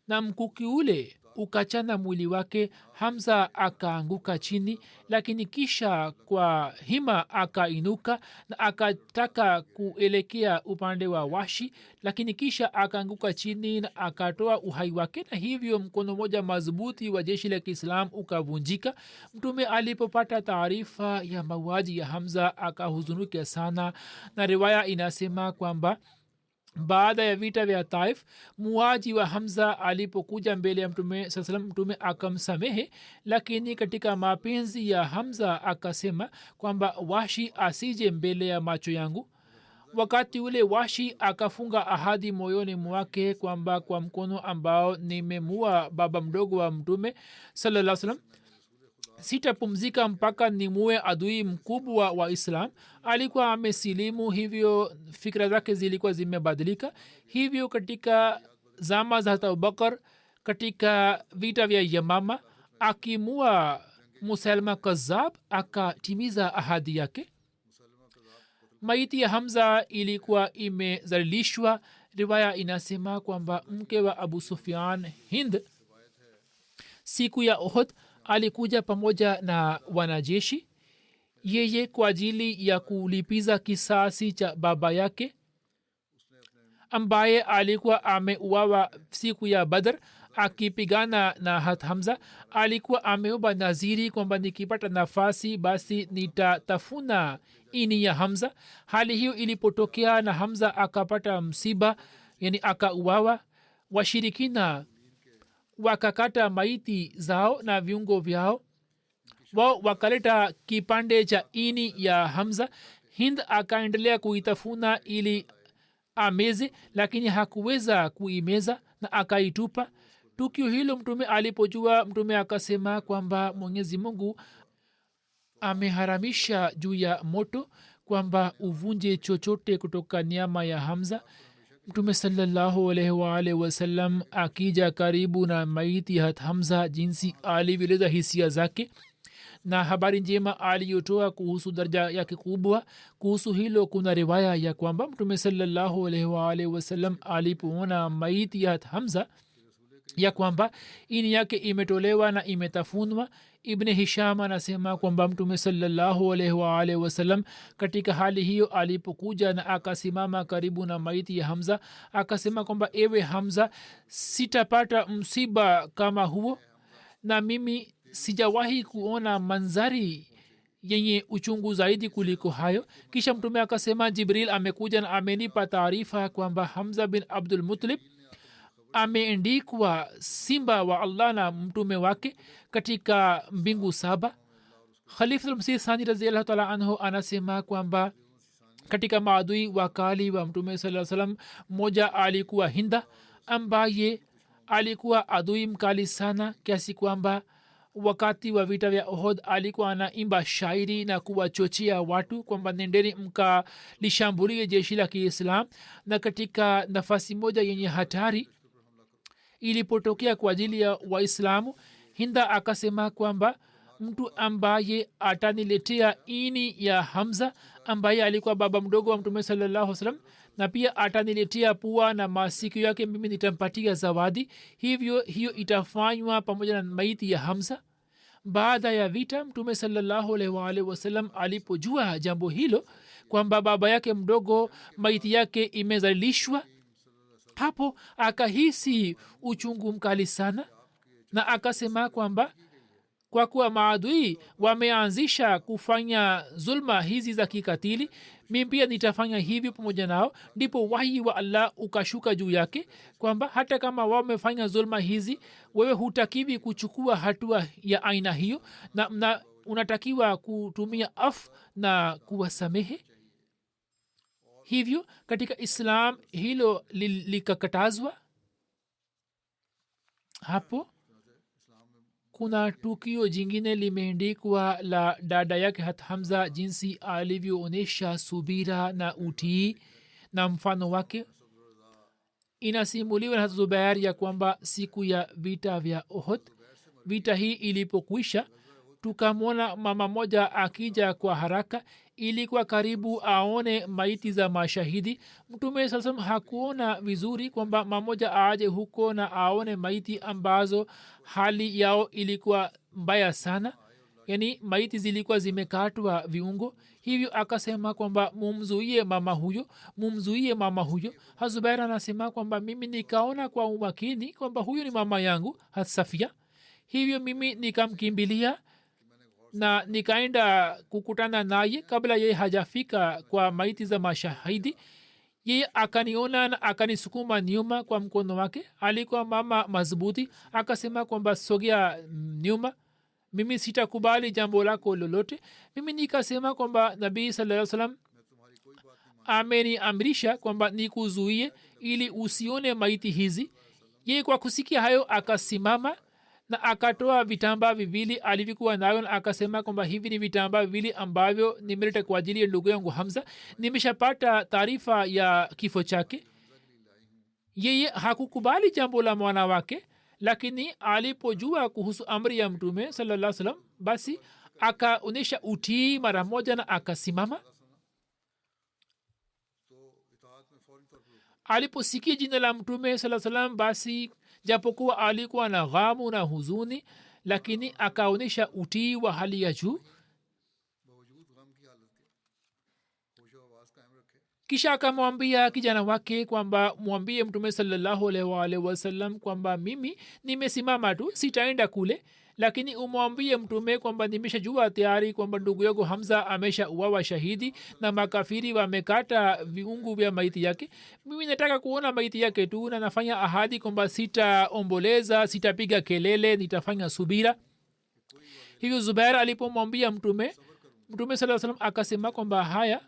na mkuki ule ukachana mwili wake. hamza akaanguka chini, lakini kisha kwa hima akainuka na akataka kuelekea upande wa washi, lakini kisha akaanguka chini na akatoa uhai wake, na hivyo mkono moja madhubuti wa jeshi la kiislam ukavunjika. mtume alipopata taarifa ya mauaji ya hamza akahuzunika sana, na riwaya inasema kwamba baada ya vita vya taif muaji wa hamza alipokuja mbele ya mtume saa salam, mtume akamsamehe, lakini katika mapenzi ya hamza akasema kwamba washi asije mbele ya macho yangu. wakati ule washi akafunga ahadi moyoni mwake kwamba kwa mkono ambao nimemua baba mdogo wa mtume sallallahu salam sitapumzika mpaka nimue adui mkubwa wa islam. alikuwa amesilimu, hivyo fikra zake zilikuwa zimebadilika. hivyo katika zama za abubakar katika vita vya yamama akimua musalma kazab akatimiza ahadi yake. maiti ya hamza ilikuwa imezalilishwa. riwaya inasema kwamba mke wa abu sufyan hind siku ya uhud alikuja pamoja na wanajeshi. yeye kwa ajili ya kulipiza kisasi cha baba yake ambaye alikuwa ameuawa siku ya badr akipigana na hamza, alikuwa ameomba naziri kwamba nikipata nafasi basi nitatafuna ini ya hamza. hali hiyo ilipotokea na hamza akapata msiba, yani akauawa, washirikina wakakata maiti zao na viungo vyao, wao wakaleta kipande cha ini ya hamza. hind akaendelea kuitafuna ili ameze, lakini hakuweza kuimeza na akaitupa. tukio hilo mtume alipojua, mtume akasema kwamba mwenyezi mungu ameharamisha juu ya moto kwamba uvunje chochote kutoka nyama ya hamza. mtume sallallahu alaihi wa alihi wasallam akija karibu na maiti ya hamza, jinsi alivyoeleza hisia zake na habari njema aliyotoa kuhusu daraja yake kubwa. kuhusu hilo kuna riwaya ya kwamba mtume sallallahu alaihi wa alihi wasallam alipoona maiti ya hamza ya kwamba ini yake imetolewa na imetafunwa. ibn hisham anasema kwamba mtume salallahu alaihi waalihi wasallam katika hali hiyo alipokuja na akasimama karibu na maiti ya hamza akasema kwamba ewe hamza, sitapata msiba kama huo, na mimi sijawahi kuona manzari yenye uchungu zaidi kuliko hayo. Kisha mtume akasema jibril amekuja na amenipa taarifa kwamba hamza bin abdul mutalib ameendikwa simba wa allah na mtume wake katika mbingu 7. khalifatulmasih sani raziallahu taala anhu anasema kwamba katika maadui wakali wa mtume saa salam mmoja alikuwa hinda ambaye alikuwa adui mkali sana kiasi kwamba wakati wa vita vya ohod alikuwa anaimba shairi na kuwachochea watu kwamba nendeni mkalishambulie jeshi la kiislam. na katika nafasi moja yenye hatari ilipotokea kwa ajili ya waislamu, hinda akasema kwamba mtu ambaye ataniletea ini ya hamza ambaye alikuwa baba mdogo wa mtume salallahu salam na pia ataniletea pua na masikio yake, mimi nitampatia zawadi. hivyo hiyo itafanywa pamoja na maiti ya hamza. baada ya vita mtume salallahu alaihi waalihi wasallam alipojua jambo hilo kwamba baba yake mdogo maiti yake imezalishwa, hapo akahisi uchungu mkali sana na akasema kwamba kwa kuwa maadui wameanzisha kufanya zulma hizi za kikatili, mi pia nitafanya hivyo pamoja nao. ndipo wahi wa allah ukashuka juu yake kwamba hata kama wamefanya zulma hizi, wewe hutakiwi kuchukua hatua ya aina hiyo na unatakiwa kutumia af na kuwasamehe. hivyo katika islam hilo likakatazwa. hapo kuna tukio jingine limeendikwa la dada yake hat hamza, jinsi alivyoonyesha subira na utii na mfano wake. inasimuliwa na zubair ya kwamba siku ya vita vya ohod, vita hii ilipokwisha, tukamwona mama moja akija kwa haraka, ilikuwa karibu aone maiti za mashahidi. mtume sasam hakuona vizuri kwamba mama moja aje huko na aone maiti ambazo hali yao ilikuwa mbaya sana, yani maiti zilikuwa zimekatwa viungo. hivyo akasema kwamba mumzuie mama huyo. hazubair anasema kwamba mimi nikaona kwa umakini kwamba huyo ni mama yangu hasafia, hivyo mimi nikamkimbilia na nikaenda kukutana naye kabla yeye hajafika kwa maiti za mashahidi. yeye akaniona na akanisukuma nyuma kwa mkono wake. alikuwa mama madhubuti, akasema kwamba sogea nyuma, mimi sitakubali jambo lako lolote. mimi nikasema kwamba nabii sallallahu alaihi wasallam ameniamrisha kwamba nikuzuie ili usione maiti hizi. yeye kwa kusikia hayo akasimama na akatoa vitambaa viwili alivyokuwa nayo na akasema kwamba hivi ni vitambaa viwili ambavyo nimeleta kwa ajili ya ndugu yangu hamza. nimeshapata taarifa ya kifo chake. yeye hakukubali jambo la mwana wake, lakini alipojua kuhusu amri ya mtume sallallahu alaihi wasallam basi akaonyesha utii mara moja na akasimama. aliposikia jina la mtume sallallahu alaihi wasallam basi japokuwa alikuwa na ghamu na huzuni, lakini akaonyesha utii wa hali ya juu. kisha akamwambia kijana wake kwamba mwambie mtume salallahu alaihi waalihi wasallam kwamba mimi nimesimama tu, sitaenda kule, lakini umwambie mtume kwamba nimeshajua tayari kwamba ndugu yangu hamza amesha uwawa shahidi na makafiri wamekata viungu vya maiti yake. mimi nataka kuona maiti yake tu na nafanya ahadi kwamba sitaomboleza, sitapiga kelele, nitafanya subira. hivyo zubair alipomwambia mtume saa salam akasema kwamba haya,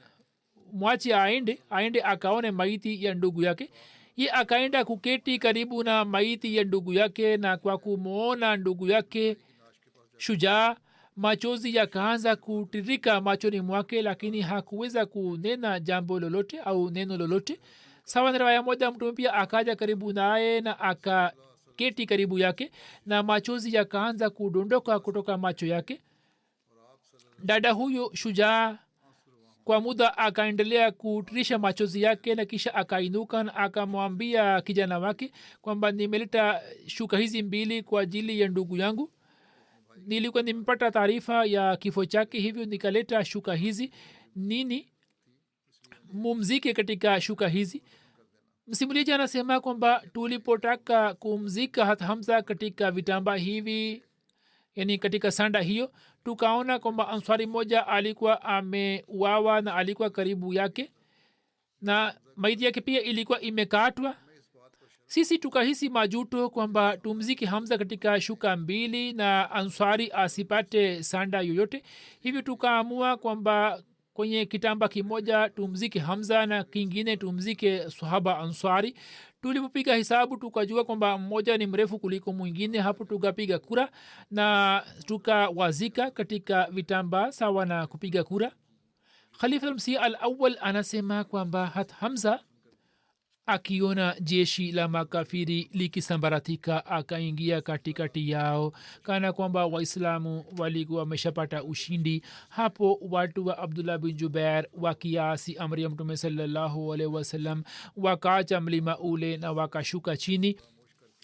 mwachi aende akaone maiti ya ndugu yake. ye akaenda kuketi karibu na maiti ya ndugu yake, na kwa kumwona ndugu yake shujaa machozi yakaanza kutirika machoni mwake, lakini hakuweza kunena jambo lolote au neno lolote. sawa na riwaya moja mtume pia akaja karibu naye na akaketi karibu yake na machozi yakaanza kudondoka kutoka macho yake. dada huyo shujaa kwa muda akaendelea kutirisha machozi yake na kisha akainuka na akamwambia kijana wake kwamba nimeleta shuka hizi mbili kwa ajili ya ndugu yangu, nilikuwa nimepata taarifa ya kifo chake, hivyo nikaleta shuka hizi, nini mumzike katika shuka hizi. Msimuliaji anasema kwamba tulipotaka kumzika Hamza katika vitambaa hivi, yani katika sanda hiyo, tukaona kwamba answari moja alikuwa ameuawa na alikuwa karibu yake na maiti yake pia ilikuwa imekatwa. Sisi tukahisi majuto kwamba tumziki Hamza katika shuka mbili na answari asipate sanda yoyote, hivyo tukaamua kwamba kwenye kitamba kimoja tumzike Hamza na kingine tumzike sahaba answari. Tulipopiga hisabu tukajua kwamba mmoja ni mrefu kuliko mwingine. Hapo tukapiga kura na tukawazika katika vitambaa sawa na kupiga kura. Khalifa al-Masih al-Awwal anasema kwamba Hamza akiona jeshi la makafiri likisambaratika akaingia katikati yao kana kwamba waislamu walikuwa wameshapata ushindi. Hapo watu wa Abdullah bin Jubair wakiasi amri ya Mtume sallallahu alaihi wasallam wakaacha mlima ule na wakashuka chini.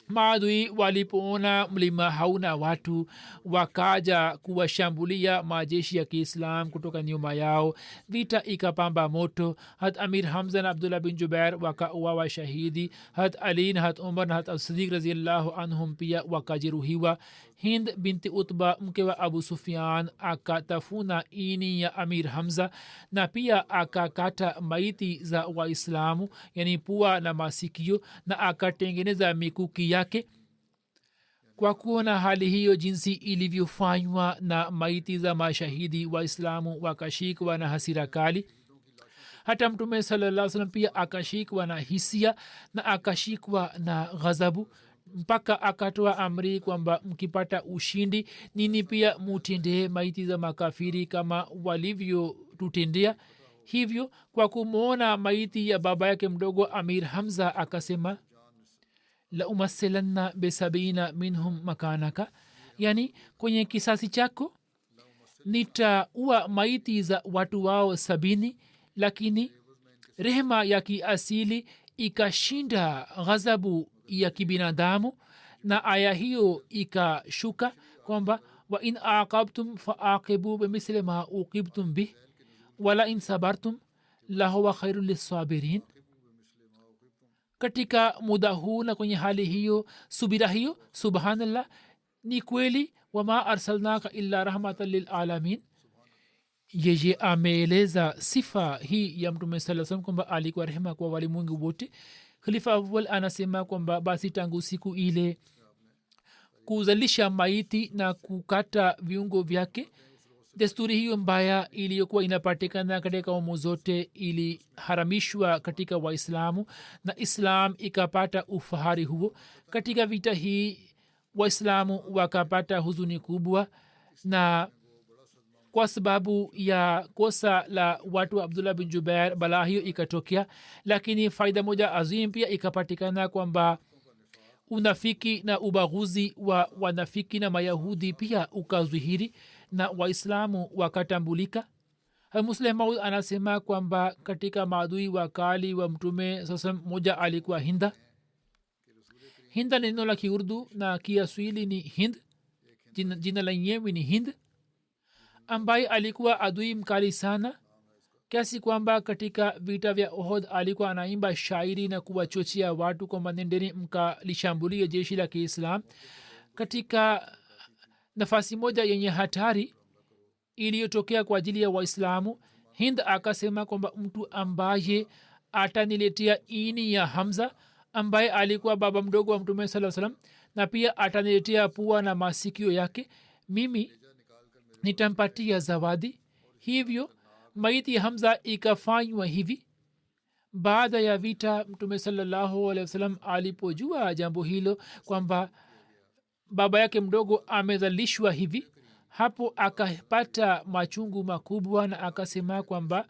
Maadui walipoona mlima hauna watu wakaja kuwashambulia majeshi ya Kiislam kutoka nyuma yao. Vita ikapamba moto. Hat Amir Hamza na Abdullah bin Jubair wakauawa shahidi. Hat Ali na hat Umar na hat As-Siddiq radhiyallahu anhum pia wakajeruhiwa. Hind binti Utba mke wa Abu Sufyan akatafuna ini ya Amir Hamza na pia akakata maiti za Waislamu, yani pua na masikio, na akatengeneza mikuki yake. Kwa kuona hali hiyo jinsi ilivyofanywa na maiti za mashahidi, Waislamu wakashikwa na hasira kali. Hata Mtume sallallahu alaihi wasallam pia akashikwa na hisia na akashikwa na ghadhabu, mpaka akatoa amri kwamba mkipata ushindi nini pia mutendee maiti za makafiri kama walivyotutendea. Hivyo kwa kumwona maiti ya baba yake mdogo Amir Hamza akasema, la umassilanna bisabina minhum makanaka, yani kwenye kisasi chako nitaua maiti za watu wao 70. Lakini rehema ya kiasili ikashinda ghadhabu ya kibinadamu na aya hiyo ikashuka kwamba wa in aqabtum faaqibu bimithli ma uqibtum bih wala in sabartum lahuwa khairul lisabirin. Katika muda huu na kwenye hali hiyo, subira hiyo, subhanallah, ni kweli wama arsalnaka illa rahmatan lilalamin. Yeye ameeleza sifa hii ya Mtume sallallahu alaihi wasallam kwamba alikuwa rehema kwa walimwengu wote. Khalifa Awwal anasema kwamba basi tangu siku ile kuzalisha maiti na kukata viungo vyake, desturi hiyo mbaya iliyokuwa inapatikana katika kaumu zote iliharamishwa katika Waislamu na Islam ikapata ufahari huo. Katika vita hii Waislamu wakapata huzuni kubwa, na kwa sababu ya kosa la watu wa Abdullah bin Jubair balaa hiyo ikatokea. Lakini faida moja azim pia ikapatikana kwamba unafiki na ubaguzi wa wanafiki na Mayahudi pia ukazihiri na Waislamu wakatambulika. Muslim Maud anasema kwamba katika maadui wakali wa Mtume sasa moja alikuwa Hinda. Hinda ni neno la Kiurdu na Kiaswahili ni Hind, jina la yenyewe ni Hind, ambaye alikuwa adui mkali sana kiasi kwamba katika vita vya Uhud alikuwa anaimba shairi na kuwachochea watu kwamba nendeni mkalishambulia jeshi la Kiislam. Katika nafasi moja yenye hatari iliyotokea kwa ajili ya Waislamu, Hind akasema kwamba mtu ambaye ataniletea ini ya Hamza ambaye alikuwa baba mdogo wa Mtume sallallahu alaihi wasallam na pia ataniletea pua na masikio yake, mimi nitampatia zawadi. Hivyo maiti ya Hamza ikafanywa hivi. Baada ya vita, Mtume sallallahu alaihi wasallam alipojua jambo hilo kwamba baba yake mdogo amezalishwa hivi, hapo akapata machungu makubwa na akasema kwamba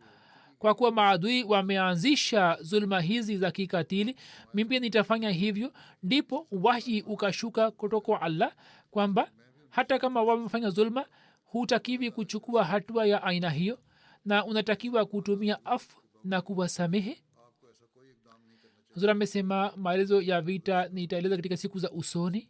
kwa kuwa maadui wameanzisha zulma hizi za kikatili, mimi pia nitafanya hivyo. Ndipo wahi ukashuka kutoka kwa Allah kwamba hata kama wamefanya zulma hutakiwi kuchukua hatua ya aina hiyo. na unatakiwa kutumia afu na kuwasamehe. Huzur amesema maelezo ya vita nitaeleza katika siku za usoni.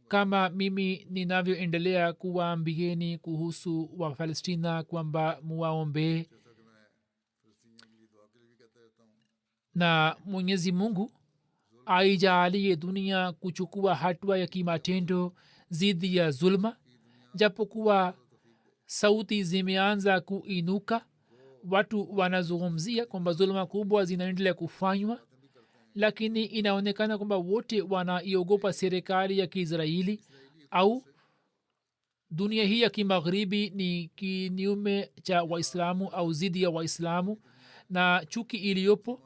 Kama mimi ninavyoendelea kuwaambieni kuhusu wapalestina kwamba muwaombee na mwenyezi mungu aijaalie dunia kuchukua hatua ya kimatendo dhidi ya zulma. japokuwa sauti zimeanza kuinuka, watu wanazungumzia kwamba zulma kubwa zinaendelea kufanywa, lakini inaonekana kwamba wote wanaiogopa serikali ya kiisraeli au dunia hii ya kimagharibi ni kinyume cha waislamu au zidi ya waislamu na chuki iliyopo.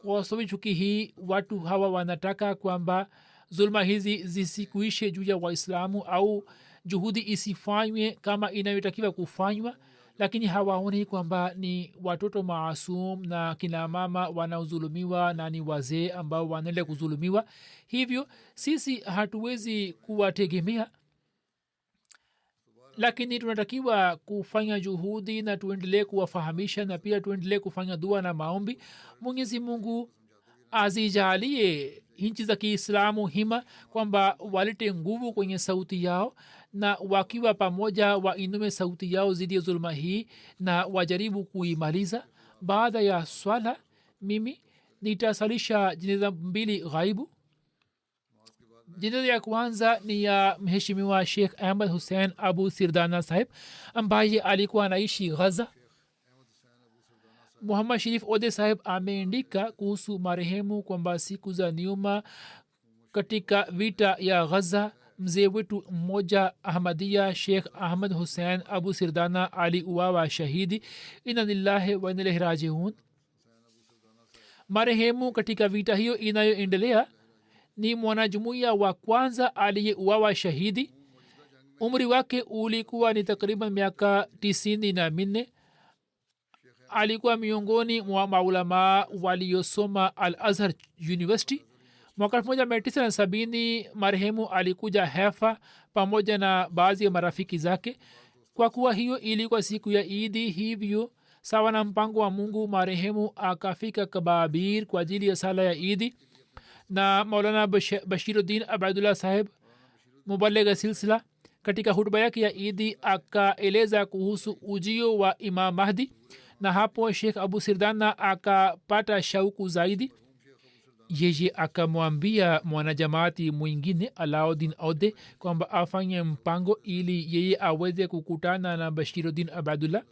Kwa sababu chuki hii watu hawa wanataka kwamba zulma hizi zisikuishe juu ya waislamu au juhudi isifanywe kama inayotakiwa kufanywa, lakini hawaoni kwamba ni watoto maasum na kina mama wanaozulumiwa na ni wazee ambao wanaendelea kuzulumiwa. Hivyo sisi hatuwezi kuwategemea, lakini tunatakiwa kufanya juhudi na tuendelee kuwafahamisha na pia tuendelee kufanya dua na maombi. Mwenyezi mungu azijalie nchi za kiislamu hima kwamba walete nguvu kwenye sauti yao na wakiwa pamoja wainume sauti yao zidi ya zuluma hii na wajaribu kuimaliza. Baada ya swala mimi nitasalisha jeneza mbili ghaibu. jeneza ya kwanza ni ya mheshimiwa Sheikh Ahmad Hussein Abu Sirdana sahib ambaye alikuwa anaishi Gaza. Muhammad Sharif Ode sahib ameandika kuhusu marehemu kwamba siku za nyuma katika vita ya Gaza mzee wetu mmoja Ahmadia Sheikh Ahmad Hussein Abu Sirdana aliuawa shahidi. Inna lillahi wa inna ilaihi rajiun. Marehemu katika vita hiyo inayoendelea ni mwanajumuiya wa kwanza aliyeuawa shahidi. Umri wake ulikuwa ni takriban miaka 94. Alikuwa miongoni mwa maulamaa waliosoma Al-Azhar University. Mwaka 1970 marehemu alikuja Haifa pamoja na baadhi ya marafiki zake. Kwa kuwa hiyo ilikuwa siku ya Idi, hivyo sawa na mpango wa Mungu marehemu akafika Kababir kwa ajili ya sala ya Idi, na Maulana Bashiruddin Abdullah sahib mubaligh silsila katika hutuba yake ya Idi akaeleza kuhusu ujio wa Imam Mahdi, na hapo Sheikh Abu Sirdana akapata shauku zaidi. Yeye akamwambia mwanajamaati mwingine Alauddin Aude kwamba afanye mpango ili yeye aweze kukutana na Bashiruddin Abdullah.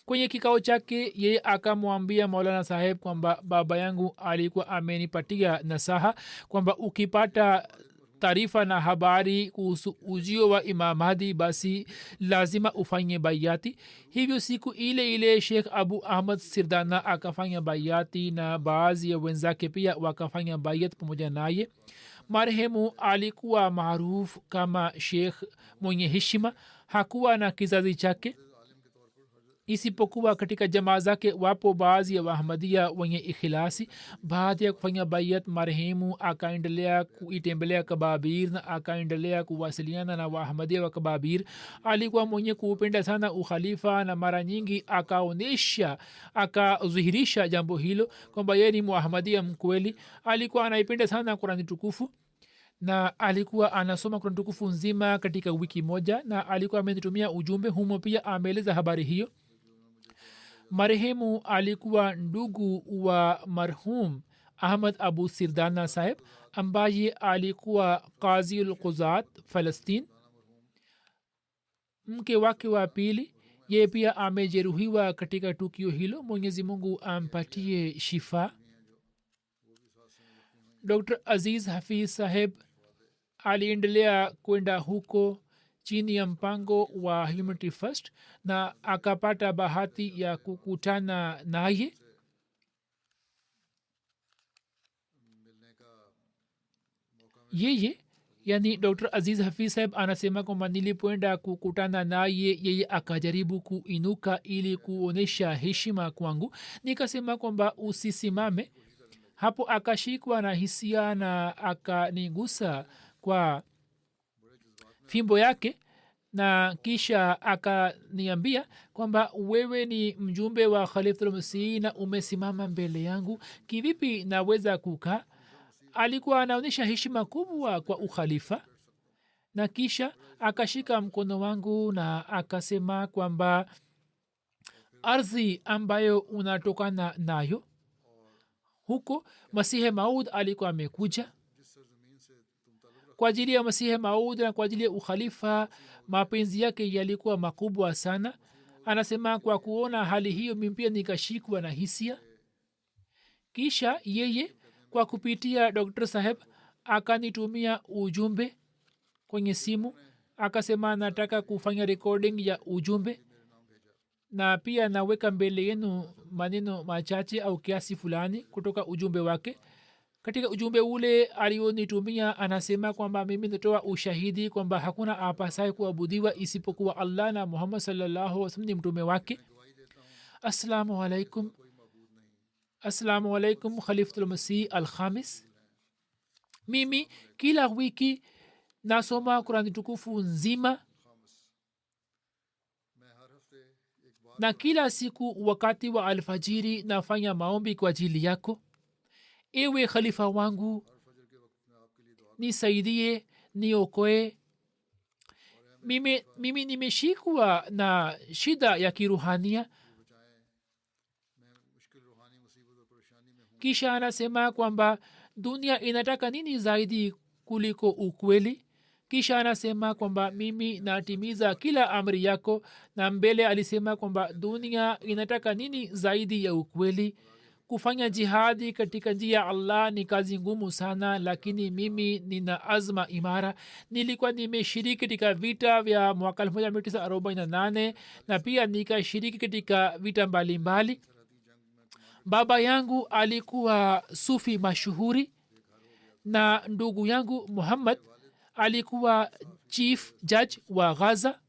Kwenye kikao chake yeye akamwambia Maulana saheb kwamba baba yangu alikuwa amenipatia nasaha kwamba ukipata taarifa na habari kuhusu ujio wa Imam Mahdi basi lazima ufanye bayati. Hivyo siku ile ile Sheikh Abu Ahmad Sirdana akafanya bayati na baadhi ya wenzake pia wakafanya bayat pamoja naye. Marehemu alikuwa maarufu kama Sheikh mwenye heshima, hakuwa na kizazi chake isipokuwa katika jamaa zake wapo baadhi ya Ahmadiyya wenye ikhilasi. Baada ya kufanya bayat marehemu akaendelea kuitembelea Kababir na akaendelea kuwasiliana na Ahmadiyya wa Kababir. Alikuwa mwenye kuupenda sana ukhalifa na mara nyingi akadhihirisha jambo hilo kwamba yeye ni Ahmadiyya mkweli. Alikuwa anaipenda sana Qur'ani tukufu na alikuwa anasoma Qur'ani tukufu nzima katika wiki moja, na alikuwa amenitumia ujumbe humo pia ameeleza habari hiyo. Marehemu alikuwa ndugu wa marhum Ahmad Abu Sirdana sahib ambaye alikuwa qazi al-Quzat Palestine. Mke wake wa pili yeye pia amejeruhiwa katika tukio hilo. Mwenyezi Mungu ampatie shifa. Dr. Aziz Hafiz sahib aliendelea kwenda huko chini ya mpango wa Humanity First na akapata bahati ya kukutana naye. Yeye yani Dr. Aziz Hafiz sahib anasema kwamba nilipoenda kukutana naye yeye akajaribu kuinuka ili kuonesha heshima kwangu. Nikasema kwamba usisimame. Hapo akashikwa na hisia na akanigusa kwa fimbo yake na kisha akaniambia kwamba wewe ni mjumbe wa khalifatulmasihi na umesimama mbele yangu, kivipi naweza kukaa? Alikuwa anaonyesha heshima kubwa kwa ukhalifa, na kisha akashika mkono wangu na akasema kwamba ardhi ambayo unatokana nayo huko masihe maud alikuwa amekuja kwa ajili ya masihe maud na kwa ajili ya ukhalifa. Mapenzi yake yalikuwa makubwa sana. Anasema kwa kuona hali hiyo mimi pia nikashikwa na hisia. Kisha yeye kwa kupitia Dr. Saheb akanitumia ujumbe kwenye simu, akasema nataka kufanya recording ya ujumbe na pia naweka mbele yenu maneno machache au kiasi fulani kutoka ujumbe wake. Katika ujumbe ule alionitumia anasema kwamba mimi natoa ushahidi kwamba hakuna apasaye kuabudiwa isipokuwa Allah na Muhammad sallallahu alaihi wasallam ni mtume wake. Assalamu alaikum. Assalamu alaikum Khalifatul Masih al-Khamis. Mimi kila wiki nasoma Qur'ani tukufu nzima na kila siku wakati wa alfajiri nafanya maombi kwa ajili yako. Ewe khalifa wangu, nisaidie, niokoe. Mimi nimeshikwa na shida ya kiruhania. Kisha anasema kwamba dunia inataka nini zaidi kuliko ukweli. Kisha anasema kwamba mimi natimiza kila amri yako, na mbele alisema kwamba dunia inataka nini zaidi ya ukweli. Kufanya jihadi katika njia ya Allah ni kazi ngumu sana, lakini mimi nina azma imara. Nilikuwa nimeshiriki katika vita vya mwaka 1948 na pia nikashiriki katika vita mbalimbali. Baba yangu alikuwa sufi mashuhuri na ndugu yangu Muhammad alikuwa chief judge wa Gaza.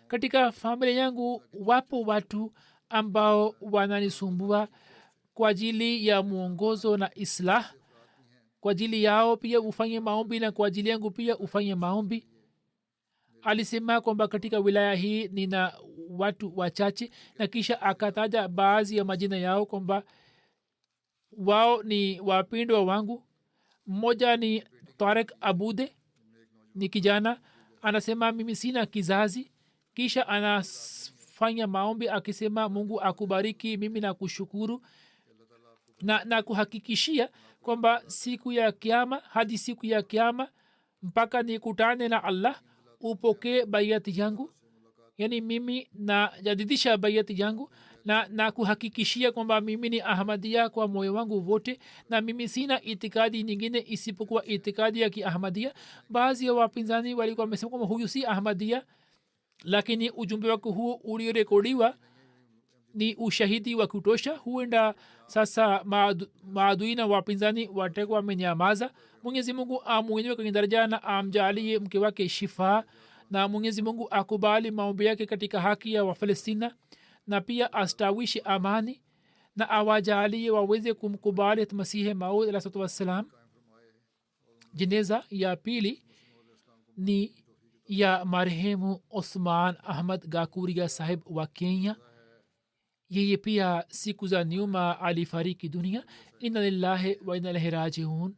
Katika familia yangu wapo watu ambao wananisumbua kwa ajili ya mwongozo na islah. Kwa ajili yao pia ufanye maombi na kwa ajili yangu pia ufanye maombi. Alisema kwamba katika wilaya hii nina watu wachache, na kisha akataja baadhi ya majina yao kwamba wao ni wapendwa wangu. Mmoja ni Tarek Abude, ni kijana. Anasema mimi sina kizazi. Kisha anafanya maombi akisema Mungu akubariki, mimi na kushukuru na kuhakikishia kwamba siku ya kiyama, hadi siku ya kiyama mpaka nikutane na Allah, upokee bayati yangu. Yani mimi najadidisha bayati yangu na kuhakikishia kwamba mimi ni Ahmadia kwa moyo wangu wote, na mimi sina itikadi nyingine isipokuwa itikadi ya kiahmadia. Baadhi ya wapinzani walikuwa wamesema kwamba huyu si Ahmadia, lakini ujumbe wake huo uliorekodiwa ni ushahidi wa kutosha. Huenda sasa maadui na wapinzani watakuwa wamenyamaza. Mwenyezi Mungu amwinue kwenye daraja na amjalie mke wake shifa, na Mwenyezi Mungu akubali maombi yake katika haki ya Wafalestina, na pia astawishi amani na awajalie waweze kumkubali Masihi Maud alayhi salatu wassalam. Jeneza ya pili ni ya marehemu Osman Ahmad Gakuria sahib wa Kenya. Yeye pia siku za nyuma alifariki dunia. Inna lillahi wa inna ilaihi rajiun.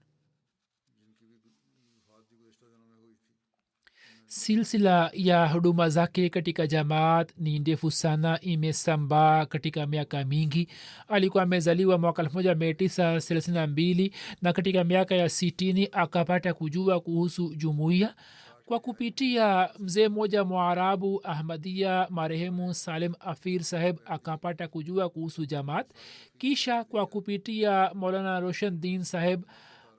Silsila ya huduma zake katika jamaat ni ndefu sana, imesambaa katika miaka mingi. Alikuwa amezaliwa mwaka 1932 na katika miaka ya 60 akapata kujua kuhusu jumuiya kwa kupitia mzee mmoja Mwarabu Ahmadia marehemu Salim Afir saheb akapata kujua kuhusu jamaat. Kisha kwa kupitia Maulana Roshan Din saheb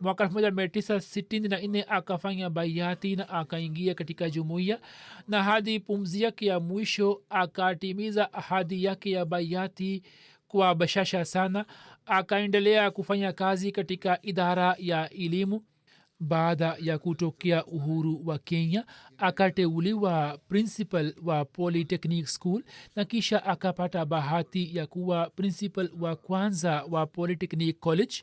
mwaka 1964 akafanya bayati na akaingia katika jumuiya, na hadi pumzi yake ya mwisho akatimiza ahadi yake ya bayati kwa bashasha sana. Akaendelea kufanya kazi katika idara ya elimu. Baada ya kutokea uhuru wa Kenya akateuliwa principal wa Polytechnic School, na kisha akapata bahati ya kuwa principal wa kwanza wa Polytechnic College.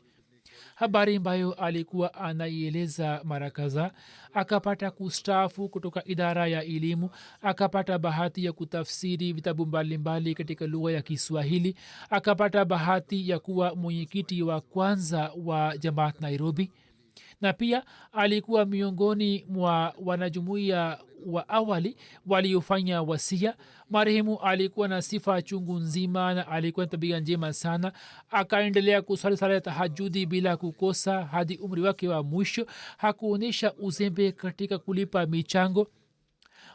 habari ambayo alikuwa anaieleza mara kadhaa. Akapata kustaafu kutoka idara ya elimu, akapata bahati ya kutafsiri vitabu mbalimbali katika lugha ya Kiswahili, akapata bahati ya kuwa mwenyekiti wa kwanza wa Jamaat Nairobi, na pia alikuwa miongoni mwa wanajumuiya wa awali waliofanya wasia. Marehemu alikuwa na sifa chungu nzima na alikuwa na tabia njema sana. Akaendelea kusali sala ya tahajudi bila kukosa hadi umri wake wa mwisho. Hakuonyesha uzembe katika kulipa michango.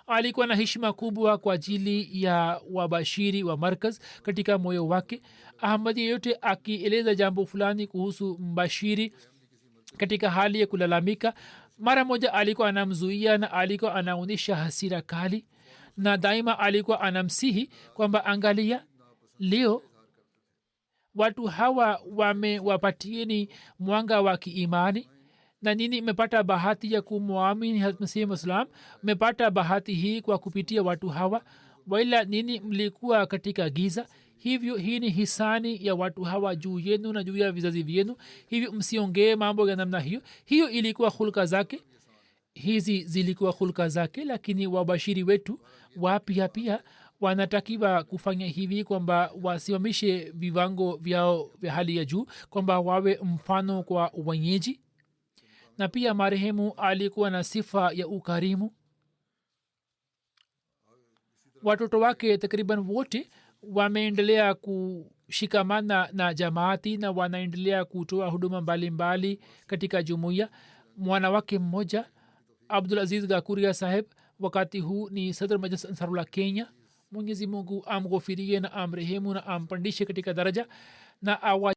Alikuwa na heshima kubwa kwa ajili ya wabashiri wa markaz katika moyo wake. Ahmadi yeyote akieleza jambo fulani kuhusu mbashiri katika hali ya kulalamika, mara moja alikuwa anamzuia na alikuwa anaonyesha hasira kali, na daima alikuwa anamsihi kwamba angalia, leo watu hawa wamewapatieni mwanga wa kiimani na nini mmepata bahati ya kumwamini Hazrat Masih Islam. Mmepata bahati hii kwa kupitia watu hawa, waila nini mlikuwa katika giza. Hivyo hii ni hisani ya watu hawa juu yenu na juu ya vizazi vyenu. Hivyo msiongee mambo ya namna hiyo. Hiyo ilikuwa hulka zake, hizi zilikuwa hulka zake. Lakini wabashiri wetu wapya pia wanatakiwa kufanya hivi, kwamba wasimamishe viwango vyao vya hali ya juu, kwamba wawe mfano kwa wenyeji. Na pia marehemu alikuwa na sifa ya ukarimu. Watoto wake takriban wote wameendelea kushikamana na jamaati na wanaendelea kutoa huduma mbalimbali katika jumuiya. Mwana wake mmoja Abdul Aziz Gakuria saheb wakati huu ni Sadr Majlis Ansarullah Kenya. Mwenyezi Mungu amghofirie na amrehemu na ampandishe katika daraja na awa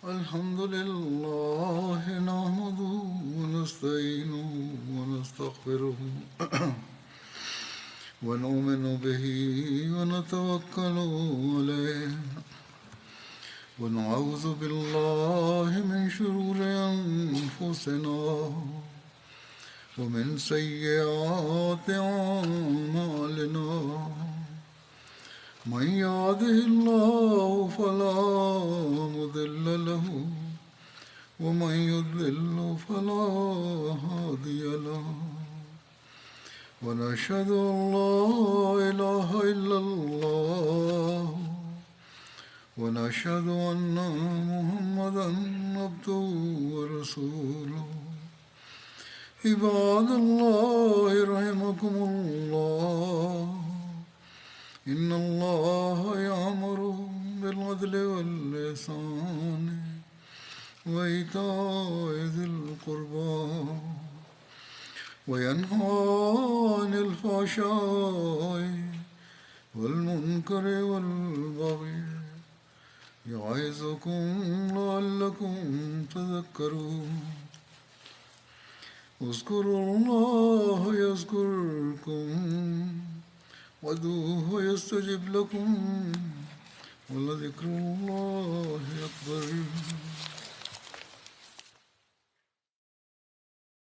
الحمد لله نحمده ونستعينه ونستغفره ونؤمن به ونتوكل عليه ونعوذ بالله من شرور أنفسنا ومن سيئات أعمالنا. من يهده الله فلا مضل له ومن يضلل فلا هادي له. ونشهد أن لا إله إلا الله ونشهد أن محمدا عبده ورسوله. عباد الله رحمكم الله، إن الله يأمر بالعدل والإحسان وإيتاء ذي القربى وينهى عن الفحشاء والمنكر والبغي يعظكم لعلكم تذكرون. اذكروا الله يذكركم وادعوه يستجب لكم ولذكر الله أكبر.